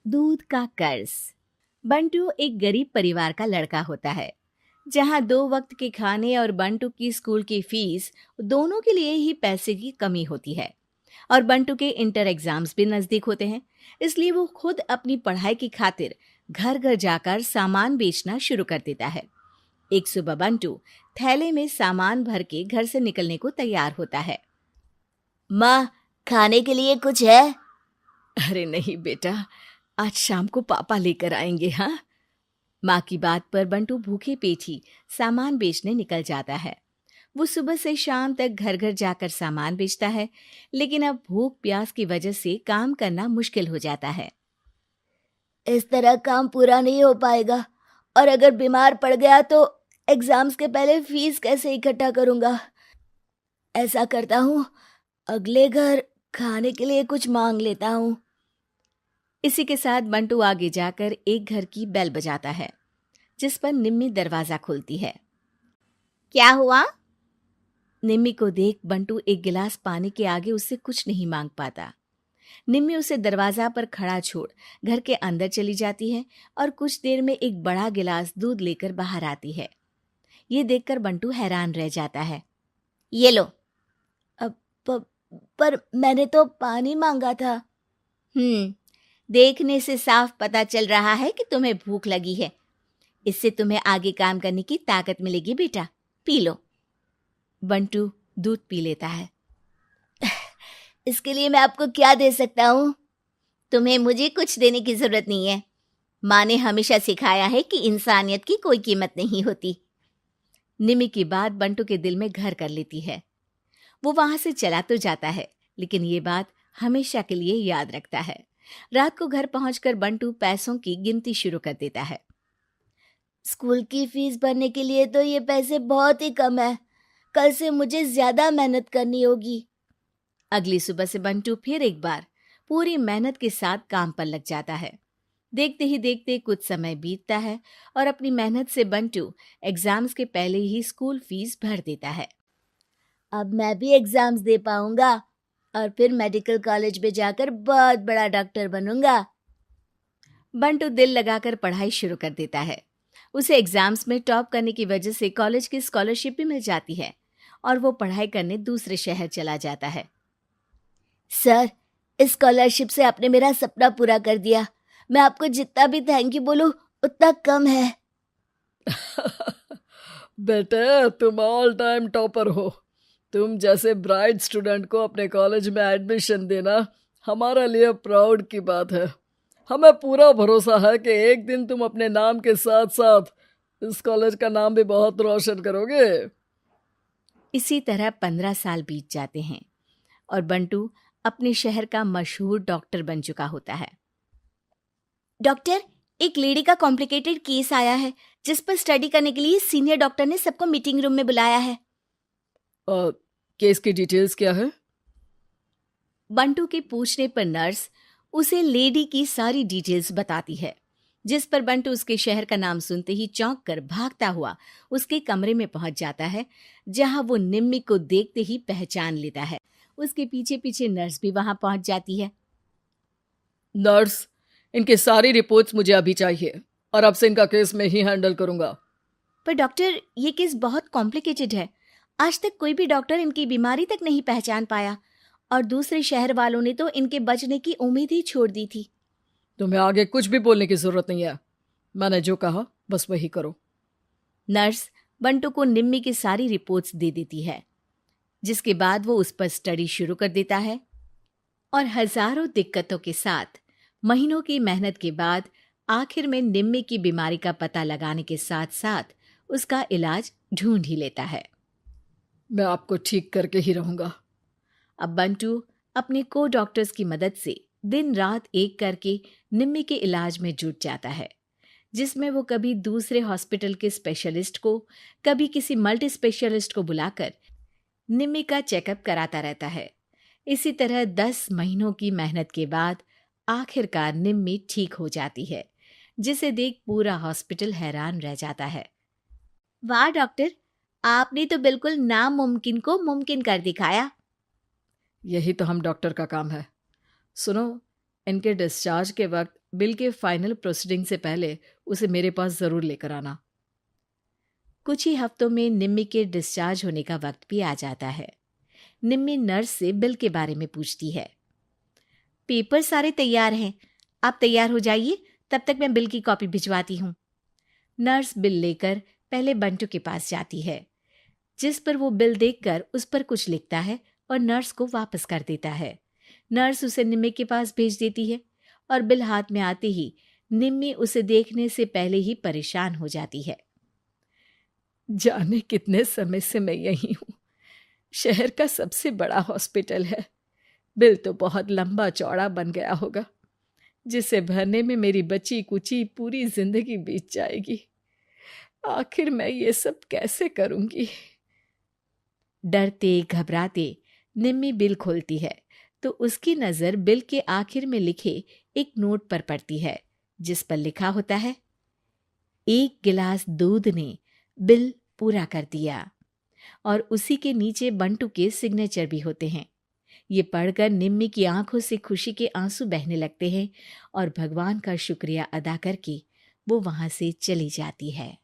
दूध का कर्ज। बंटू एक गरीब परिवार का लड़का होता है, जहां 2 वक्त के खाने और बंटू की स्कूल की फीस दोनों के लिए ही पैसे की कमी होती है। और बंटू के इंटर एग्जाम्स भी नजदीक होते हैं, इसलिए वो खुद अपनी पढ़ाई की खातिर घर घर जाकर सामान बेचना शुरू कर देता है। एक सुबह बंटू थैले में सामान भर के घर से निकलने को तैयार होता है। माँ, खाने के लिए कुछ है? अरे नहीं बेटा, आज शाम को पापा लेकर आएंगे। हाँ, माँ की बात पर बंटू भूखे पेट ही सामान बेचने निकल जाता है। वो सुबह से शाम तक घर घर जाकर सामान बेचता है, लेकिन अब भूख प्यास की वजह से काम करना मुश्किल हो जाता है। इस तरह काम पूरा नहीं हो पाएगा, और अगर बीमार पड़ गया तो एग्जाम्स के पहले फीस कैसे इकट्ठा करूंगा? ऐसा करता हूँ, अगले घर खाने के लिए कुछ मांग लेता हूँ। इसी के साथ बंटू आगे जाकर एक घर की बेल बजाता है, जिस पर निम्मी दरवाजा खोलती है। क्या हुआ? निम्मी को देख बंटू एक गिलास पानी के आगे उससे कुछ नहीं मांग पाता। निम्मी उसे दरवाजा पर खड़ा छोड़ घर के अंदर चली जाती है और कुछ देर में एक बड़ा गिलास दूध लेकर बाहर आती है। ये देखकर बंटू हैरान रह जाता है। ये लो। अब पर मैंने तो पानी मांगा था। देखने से साफ पता चल रहा है कि तुम्हें भूख लगी है। इससे तुम्हें आगे काम करने की ताकत मिलेगी बेटा, पी लो। बंटू दूध पी लेता है। इसके लिए मैं आपको क्या दे सकता हूँ? तुम्हें मुझे कुछ देने की जरूरत नहीं है। माँ ने हमेशा सिखाया है कि इंसानियत की कोई कीमत नहीं होती। निमी की बात बंटू के दिल में घर कर लेती है। वो वहां से चला तो जाता है, लेकिन ये बात हमेशा के लिए याद रखता है। रात को घर पहुंचकर बंटू पैसों की गिनती शुरू कर देता है। स्कूल की फीस भरने के लिए तो ये पैसे बहुत ही कम है। कल से मुझे ज्यादा मेहनत करनी होगी। अगली सुबह से बंटू फिर एक बार पूरी मेहनत के साथ काम पर लग जाता है। देखते ही देखते कुछ समय बीतता है और अपनी मेहनत से बंटू एग्जाम्स के पहले ही स्कूल फीस भर देता है। अब मैं भी एग्जाम्स दे पाऊंगा और फिर मेडिकल कॉलेज में जाकर बहुत बड़ा डॉक्टर बनूंगा। बंटू दिल लगाकर पढ़ाई शुरू कर देता है। उसे एग्जाम्स में टॉप करने की वजह से कॉलेज की स्कॉलरशिप भी मिल जाती है और वो पढ़ाई करने दूसरे शहर चला जाता है। सर, इस स्कॉलरशिप से आपने मेरा सपना पूरा कर दिया। मैं आपको जितना भी थैंक यू बोलूं उतना कम है। बेटे, तुम ऑल टाइम टॉपर हो। तुम जैसे ब्राइट स्टूडेंट को अपने कॉलेज में एडमिशन देना हमारे लिए प्राउड की बात है। हमें पूरा भरोसा है कि एक दिन तुम अपने नाम के साथ साथ इस कॉलेज का नाम भी बहुत रोशन करोगे। इसी तरह 15 साल बीत जाते हैं और बंटू अपने शहर का मशहूर डॉक्टर बन चुका होता है। डॉक्टर, एक लेडी का कॉम्प्लिकेटेड केस आया है, जिस पर स्टडी करने के लिए सीनियर डॉक्टर ने सबको मीटिंग रूम में बुलाया है। केस की डिटेल्स क्या है? बंटू के पूछने पर नर्स उसे लेडी की सारी डिटेल्स बताती है, जिस पर बंटू उसके शहर का नाम सुनते ही चौंक कर भागता हुआ उसके कमरे में पहुंच जाता है, जहां वो निम्मी को देखते ही पहचान लेता है। उसके पीछे पीछे नर्स भी वहां पहुंच जाती है। नर्स, इनकी सारी रिपोर्ट्स मुझे अभी चाहिए और अब से इनका केस मैं ही हैंडल करूंगा। पर डॉक्टर, ये केस बहुत कॉम्प्लिकेटेड है। आज तक कोई भी डॉक्टर इनकी बीमारी तक नहीं पहचान पाया और दूसरे शहर वालों ने तो इनके बचने की उम्मीद ही छोड़ दी थी। तुम्हें आगे कुछ भी बोलने की जरूरत नहीं है। मैंने जो कहा बस वही करो। नर्स बंटू को निम्मी की सारी रिपोर्ट्स दे देती है, जिसके बाद वो उस पर स्टडी शुरू कर देता है और हजारों दिक्कतों के साथ महीनों की मेहनत के बाद आखिर में निम्मी की बीमारी का पता लगाने के साथ साथ उसका इलाज ढूंढ ही लेता है। मैं आपको ठीक करके ही रहूंगा। अब बंटू अपने को डॉक्टर्स की मदद से दिन रात एक करके निम्मी के इलाज में जुट जाता है, जिसमें वो कभी दूसरे हॉस्पिटल के स्पेशलिस्ट को, कभी किसी मल्टी स्पेशलिस्ट को बुलाकर निम्मी का चेकअप कराता रहता है। इसी तरह 10 महीनों की मेहनत के बाद आखिरकार निम्मी ठीक हो जाती है, जिसे देख पूरा हॉस्पिटल हैरान रह जाता है। वाह डॉक्टर, आपने तो बिल्कुल नामुमकिन को मुमकिन कर दिखाया। यही तो हम डॉक्टर का काम है। सुनो, इनके डिस्चार्ज के वक्त बिल के फाइनल प्रोसीडिंग से पहले उसे मेरे पास ज़रूर लेकर आना। कुछ ही हफ्तों में निम्मी के डिस्चार्ज होने का वक्त भी आ जाता है। निम्मी नर्स से बिल के बारे में पूछती है। पेपर सारे तैयार हैं, आप तैयार हो जाइए, तब तक मैं बिल की कॉपी भिजवाती हूँ। नर्स बिल लेकर पहले बंटू के पास जाती है, जिस पर वो बिल देखकर उस पर कुछ लिखता है और नर्स को वापस कर देता है। नर्स उसे निम्मी के पास भेज देती है और बिल हाथ में आते ही निम्मी उसे देखने से पहले ही परेशान हो जाती है। जाने कितने समय से मैं यही हूँ। शहर का सबसे बड़ा हॉस्पिटल है। बिल तो बहुत लंबा चौड़ा बन गया होगा, जिसे भरने में मेरी बची कुची पूरी जिंदगी बीत जाएगी। आखिर मैं ये सब कैसे करूंगी? डरते घबराते निम्मी बिल खोलती है तो उसकी नज़र बिल के आखिर में लिखे एक नोट पर पड़ती है, जिस पर लिखा होता है, 1 गिलास दूध ने बिल पूरा कर दिया। और उसी के नीचे बंटू के सिग्नेचर भी होते हैं। ये पढ़कर निम्मी की आंखों से खुशी के आंसू बहने लगते हैं और भगवान का शुक्रिया अदा करके वो वहां से चली जाती है।